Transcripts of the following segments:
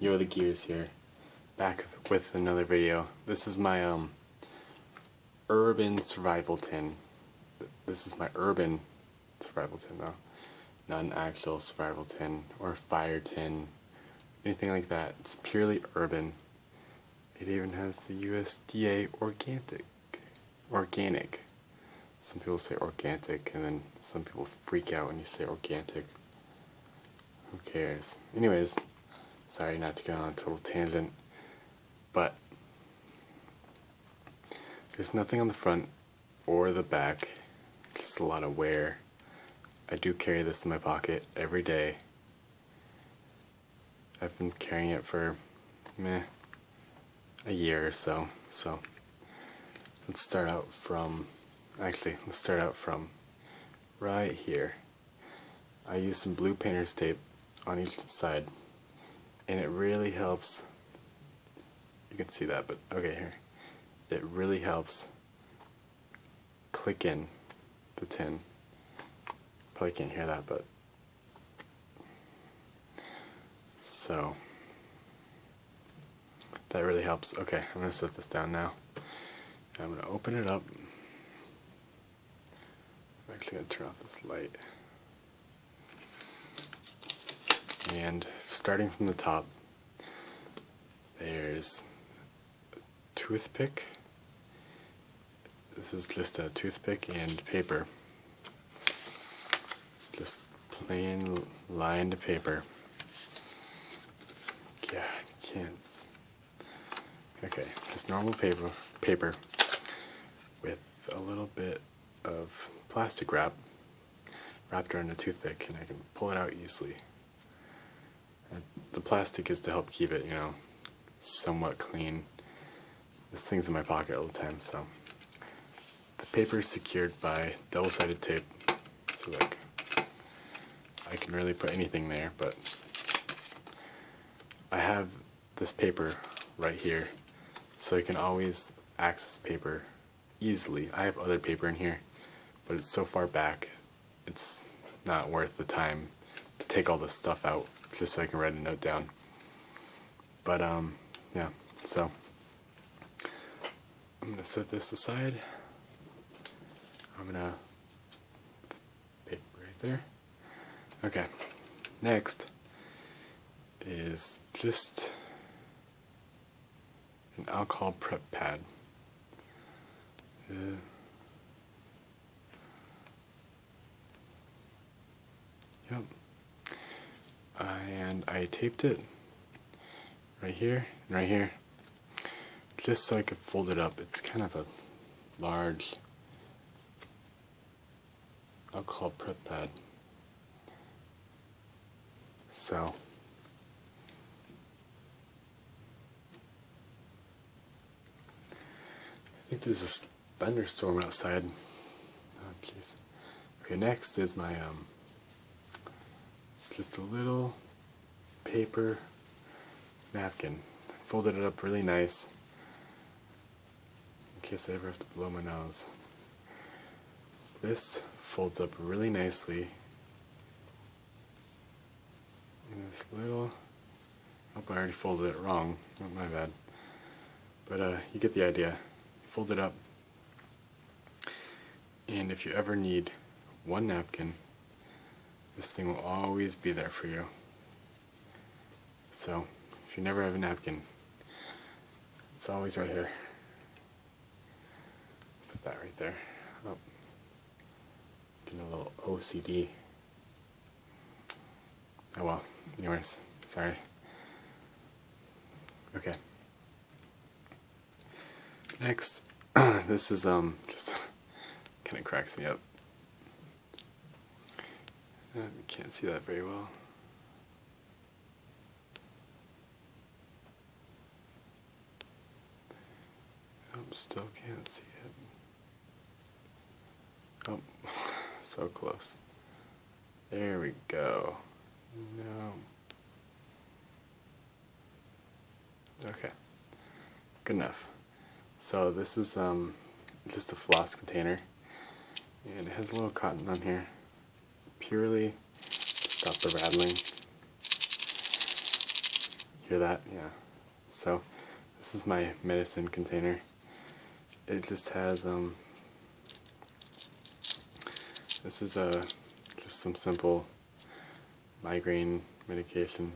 Yo, the Gears here, back with another video. This is my urban survival tin. This is my urban survival tin though, not an actual survival tin or fire tin, anything like that. It's purely urban. It even has the USDA organic. Some people say organic, and then some people freak out when you say organic. Who cares? Anyways. Sorry not to go on a total tangent, but there's nothing on the front or the back, just a lot of wear. I do carry this in my pocket every day. I've been carrying it for, a year or so. So let's start out from right here. I use some blue painter's tape on each side. And it really helps, you can see that, but okay, here. It really helps click in the tin. Probably can't hear that, but. So, that really helps. Okay, I'm going to set this down now. And I'm going to open it up. I'm actually going to turn off this light. And starting from the top, there's a toothpick. This is just a toothpick and paper. Just plain lined paper. God, can't. Okay, just normal paper with a little bit of plastic wrap wrapped around a toothpick, and I can pull it out easily. The plastic is to help keep it, somewhat clean. This thing's in my pocket all the time, so. The paper is secured by double-sided tape, so I can really put anything there, but I have this paper right here, so I can always access paper easily. I have other paper in here, but it's so far back, it's not worth the time to take all this stuff out just so I can write a note down. But yeah, so I'm gonna set this aside. I'm gonna put the paper right there. Okay, next is just an alcohol prep pad. Yep. And I taped it right here and right here, just so I could fold it up. It's kind of a large alcohol prep pad. So I think there's a thunderstorm outside. Oh jeez. Okay, next is my it's just a little paper napkin. Folded it up really nice in case I ever have to blow my nose. This folds up really nicely. And this little, I hope I already folded it wrong, not my bad. But you get the idea. Fold it up. And if you ever need one napkin, this thing will always be there for you. So, if you never have a napkin, it's always right here. Let's put that right there. Oh, getting a little OCD. Oh well, anyways, sorry. Okay. Next, this is just kind of cracks me up. You can't see that very well. Still can't see it. Oh, so close. There we go. No. Okay. Good enough. So this is just a floss container, and it has a little cotton on here, purely to stop the rattling. Hear that? Yeah. So this is my medicine container. It just has this is just some simple migraine medication,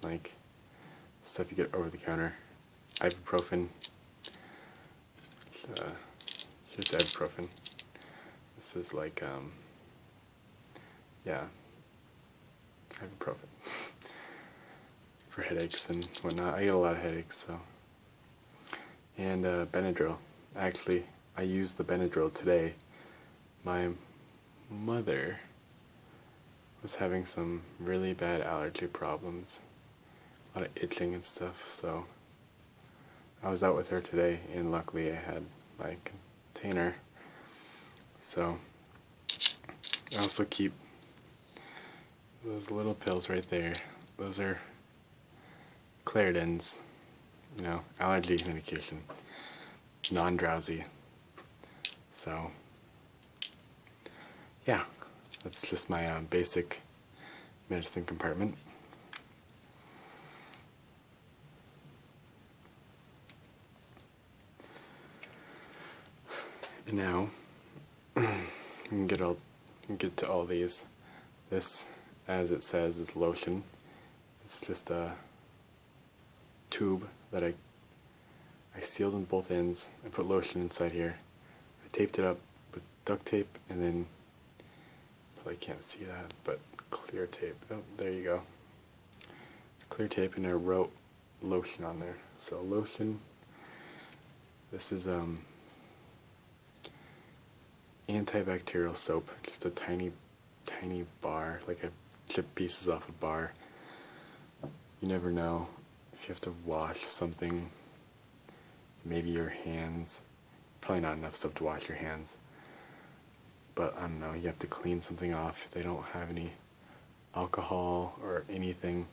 like stuff you get over the counter. Ibuprofen. Here's ibuprofen. This is like yeah, ibuprofen for headaches and whatnot. I get a lot of headaches, so. And Benadryl. Actually, I used the Benadryl today. My mother was having some really bad allergy problems, a lot of itching and stuff, so I was out with her today, and luckily I had my container. So I also keep those little pills right there. Those are Claritins, you know, allergy medication, non-drowsy. So yeah, that's just my basic medicine compartment. And now we can get to all these. This, as it says, is lotion. It's just a tube that I sealed in both ends. I put lotion inside here. I taped it up with duct tape, and then probably can't see that, but clear tape. Oh, there you go. Clear tape, and I wrote lotion on there. So lotion. This is antibacterial soap, just a tiny bar, like I chip pieces off a bar. You never know if you have to wash something, maybe your hands, probably not enough soap to wash your hands, but I don't know, you have to clean something off. They don't have any alcohol or anything.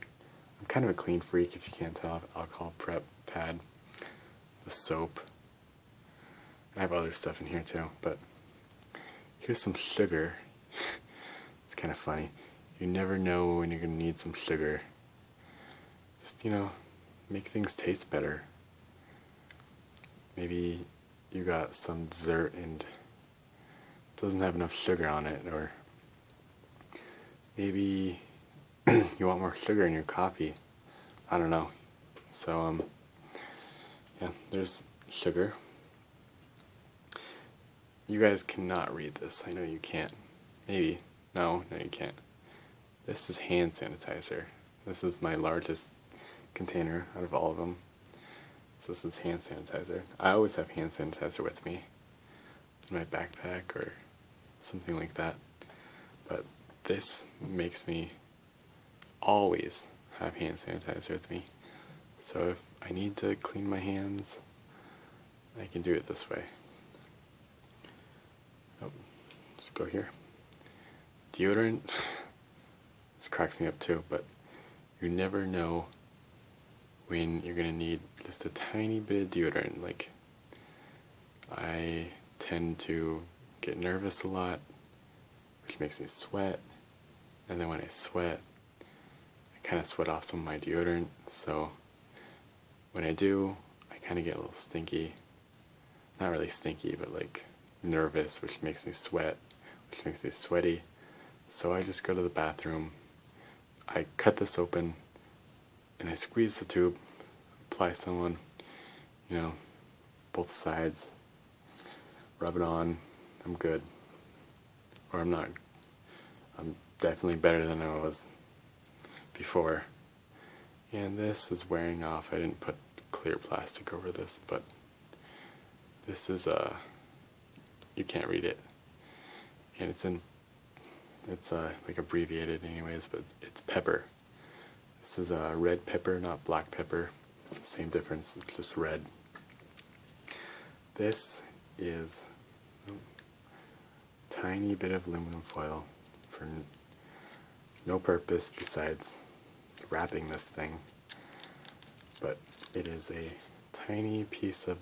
I'm kind of a clean freak, if you can't tell. Alcohol prep pad, the soap. I have other stuff in here too, but here's some sugar. It's kind of funny. You never know when you're going to need some sugar. Just, you know, make things taste better. Maybe you got some dessert and it doesn't have enough sugar on it, or maybe you want more sugar in your coffee. I don't know. So, yeah, there's sugar. You guys cannot read this. I know you can't. Maybe. No, you can't. This is hand sanitizer. This is my largest container out of all of them. So this is hand sanitizer. I always have hand sanitizer with me in my backpack or something like that. But this makes me always have hand sanitizer with me. So if I need to clean my hands, I can do it this way. Oh, let's go here. Deodorant. This cracks me up too, but you never know when you're gonna need just a tiny bit of deodorant. Like, I tend to get nervous a lot, which makes me sweat, and then when I sweat, I kind of sweat off some of my deodorant, so when I do, I kind of get a little stinky. Not really stinky, but like nervous, which makes me sweat, which makes me sweaty. So I just go to the bathroom, I cut this open, and I squeeze the tube, apply some on, you know, both sides, rub it on, I'm good. Or I'm not. I'm definitely better than I was before. And this is wearing off. I didn't put clear plastic over this, but this is you can't read it. And it's like abbreviated anyways, but it's pepper. This is red pepper, not black pepper. Same difference, it's just red. This is a tiny bit of aluminum foil for no purpose besides wrapping this thing. But it is a tiny piece of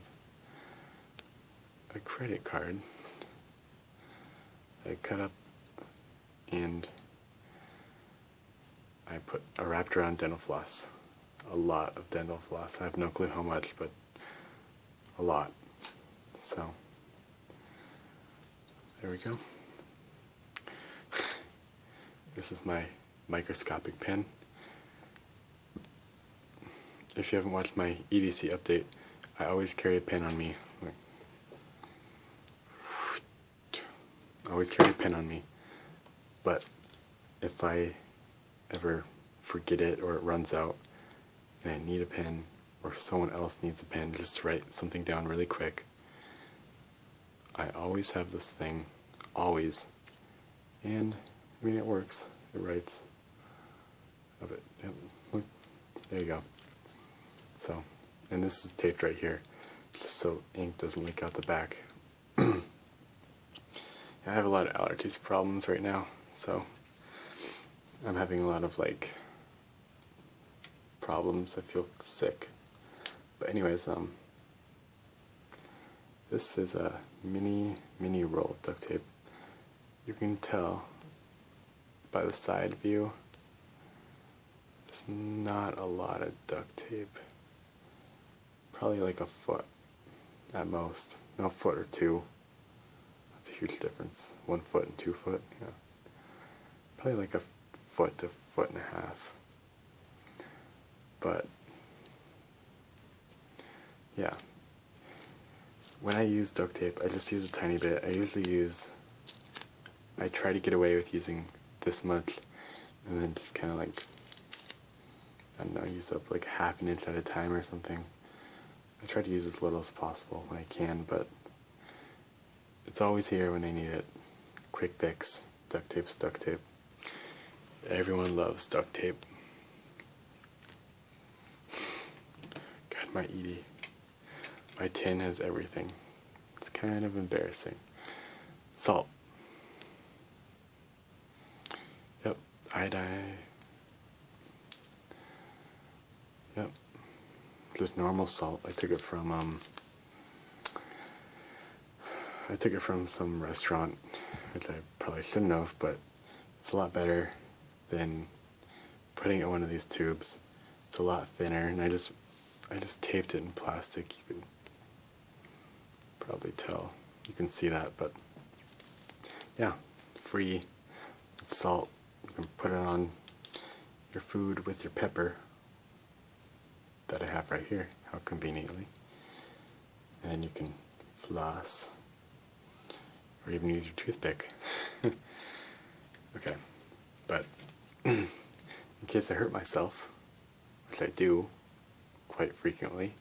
a credit card that I cut up, and I wrapped around dental floss. a lot of dental floss. I have no clue how much, but a lot. So, there we go. This is my microscopic pen. If you haven't watched my EDC update, I always carry a pen on me. I always carry a pen on me. But if I ever forget it or it runs out and I need a pen, or someone else needs a pen just to write something down really quick, I always have this thing, always, and I mean it works, it writes of it. Yep. Look, there you go. So, and this is taped right here, just so ink doesn't leak out the back. I have a lot of allergies problems right now, so I'm having a lot of like problems. I feel sick. But anyways, this is a mini roll of duct tape. You can tell by the side view, there's not a lot of duct tape. Probably like a foot at most. No, a foot or two. That's a huge difference. 1 foot and 2 foot. Yeah. Probably like a foot to foot and a half. But yeah. When I use duct tape, I just use a tiny bit. I try to get away with using this much, and then just kind of like, I don't know, use up like ½ an inch at a time or something. I try to use as little as possible when I can, but it's always here when I need it. Quick fix. Duct tape's duct tape. Everyone loves duct tape. God, my Edie. My tin has everything. It's kind of embarrassing. Salt. Yep. Iodine. Yep. Just normal salt. I took it from some restaurant, which I probably shouldn't have, but it's a lot better than putting it in one of these tubes. It's a lot thinner, and I just taped it in plastic. You can probably tell. You can see that, but yeah, free salt. You can put it on your food with your pepper that I have right here, how conveniently. And then you can floss, or even use your toothpick. Okay, but in case I hurt myself, which I do quite frequently,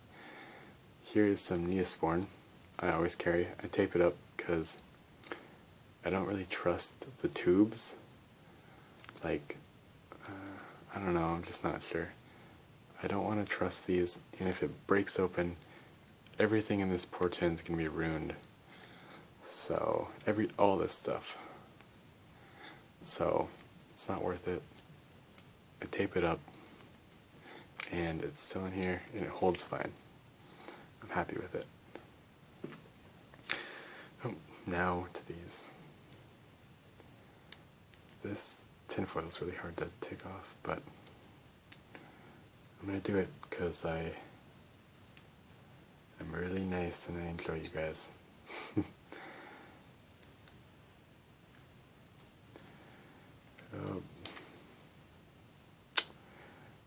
here is some Neosporin I always carry. I tape it up because I don't really trust the tubes. Like, I don't know, I'm just not sure. I don't want to trust these, and if it breaks open, everything in this poor tin is going to be ruined. So, all this stuff. So, it's not worth it. I tape it up, and it's still in here, and it holds fine. I'm happy with it. Oh, now to these. This tinfoil is really hard to take off, but I'm going to do it because I'm really nice and I enjoy you guys.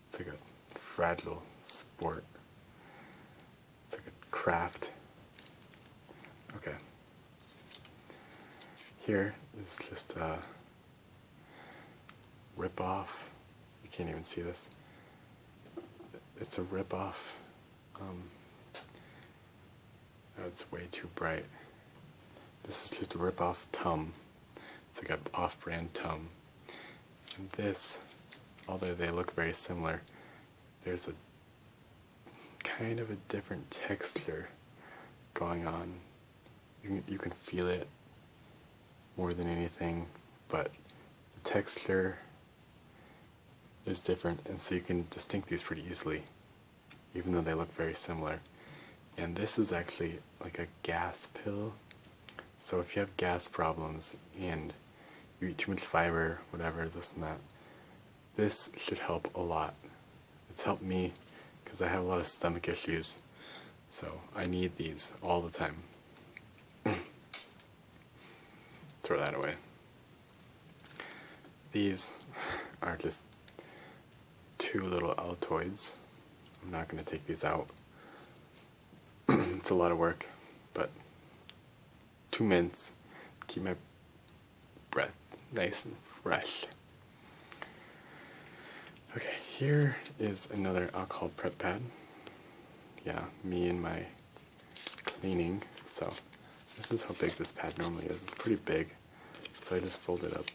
It's like a fragile sport. It's like a craft. Okay. Here is just a rip-off. You can't even see this. It's a rip-off. Oh, it's way too bright. This is just a rip-off Tum. It's like an off-brand Tum. And this, although they look very similar, there's a kind of a different texture going on. You can feel it more than anything, but the texture is different, and so you can distinguish these pretty easily, even though they look very similar. And this is actually like a gas pill. So if you have gas problems and you eat too much fiber, whatever, this and that, this should help a lot. It's helped me because I have a lot of stomach issues, so I need these all the time. Throw that away. These are just two little Altoids. I'm not going to take these out. It's a lot of work, but 2 mints keep my breath nice and fresh. Okay, here is another alcohol prep pad. Yeah, me and my cleaning. So this is how big this pad normally is. It's pretty big, so I just fold it up.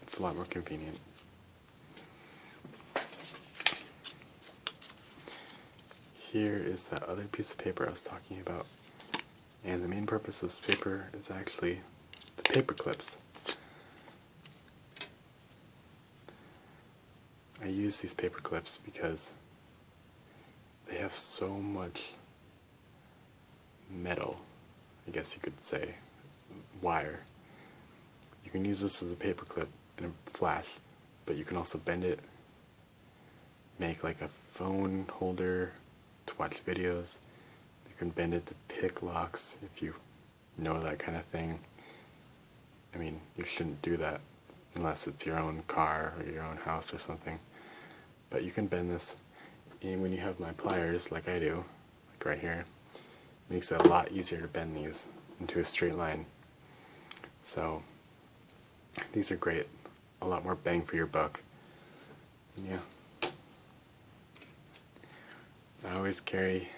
It's a lot more convenient. Here is that other piece of paper I was talking about. And the main purpose of this paper is actually the paper clips. I use these paper clips because they have so much metal, I guess you could say, wire. You can use this as a paper clip in a flash, but you can also bend it, make like a phone holder to watch videos. You can bend it to pick locks if you know that kind of thing. I mean, you shouldn't do that unless it's your own car or your own house or something. But you can bend this, and when you have my pliers, like I do, like right here, it makes it a lot easier to bend these into a straight line. So these are great, a lot more bang for your buck. And yeah, I always carry,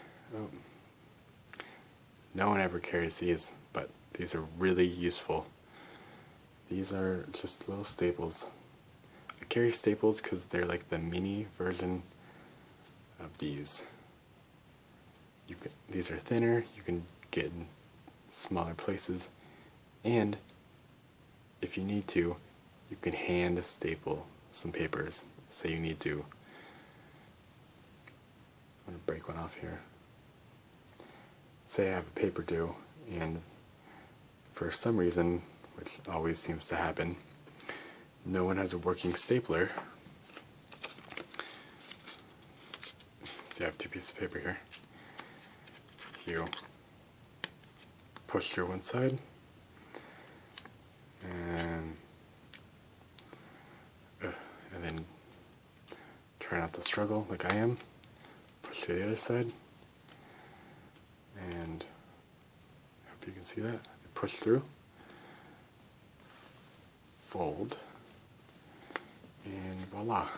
no one ever carries these, but these are really useful. These are just little staples. I carry staples because they're like the mini version of these. These are thinner, you can get in smaller places, and if you need to, you can hand staple some papers. Say you need to. I'm going to break one off here. Say I have a paper due, and for some reason, which always seems to happen, no one has a working stapler. See, I have 2 pieces of paper here. You push through one side, and then try not to struggle like I am. Push through the other side, and I hope you can see that. Push through, fold, and voila.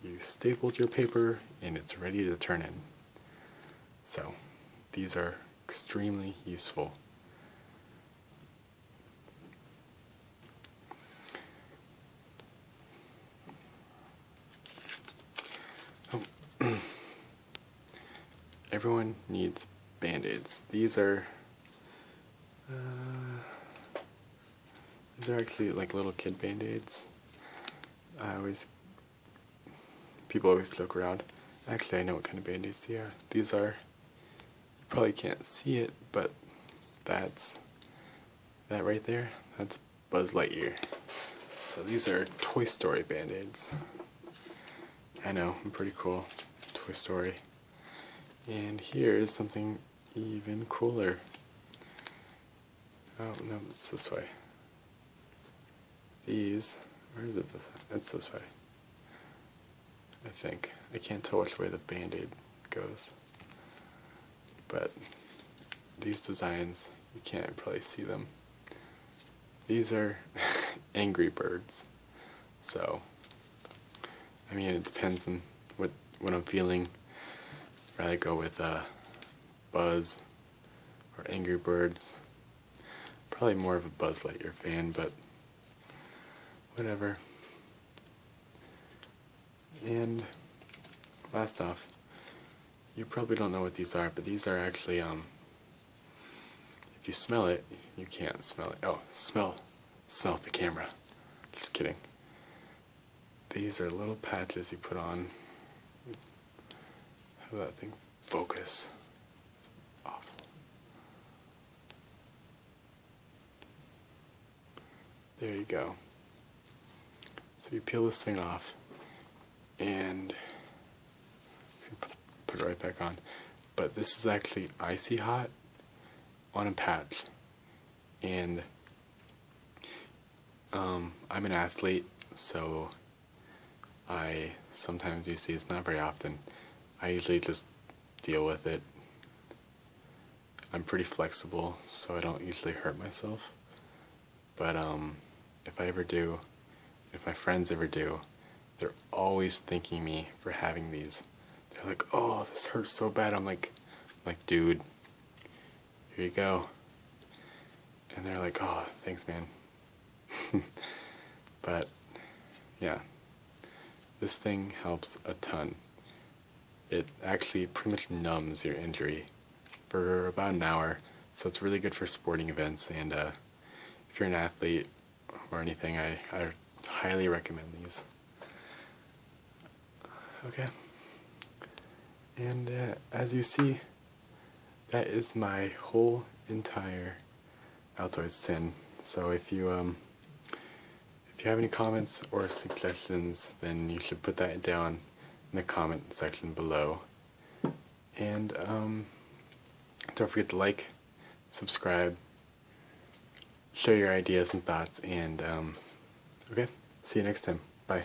You stapled your paper and it's ready to turn in. So these are extremely useful. Everyone needs Band-Aids. These are actually like little kid Band-Aids. People always joke around. Actually, I know what kind of Band-Aids they are. These are, you probably can't see it, but that right there, that's Buzz Lightyear. So these are Toy Story Band-Aids. I know, I'm pretty cool. Toy Story. And here is something even cooler. Oh, no, it's this way. These, where is it this way? It's this way. I think. I can't tell which way the Band-Aid goes. But these designs, you can't probably see them. These are Angry Birds. So, I mean, it depends on what I'm feeling. I'd rather go with Buzz or Angry Birds. Probably more of a Buzz Lightyear fan, but whatever. And last off, you probably don't know what these are, but these are actually, if you smell it, you can't smell it. Oh, smell the camera. Just kidding. These are little patches you put on. How that thing focus? It's awful. There you go. So you peel this thing off, and put it right back on. But this is actually icy hot on a patch. And I'm an athlete, so I sometimes use these, not very often. I usually just deal with it. I'm pretty flexible, so I don't usually hurt myself. But if I ever do, if my friends ever do, they're always thanking me for having these. They're like, "Oh, this hurts so bad." I'm like, "Dude, here you go." And they're like, "Oh, thanks, man." But yeah, this thing helps a ton. It actually pretty much numbs your injury for about an hour, so it's really good for sporting events. And if you're an athlete or anything, I highly recommend these. Okay, and as you see, that is my whole entire Altoids tin. So if you have any comments or suggestions, then you should put that down in the comment section below. And don't forget to like, subscribe, share your ideas and thoughts, and okay, see you next time. Bye.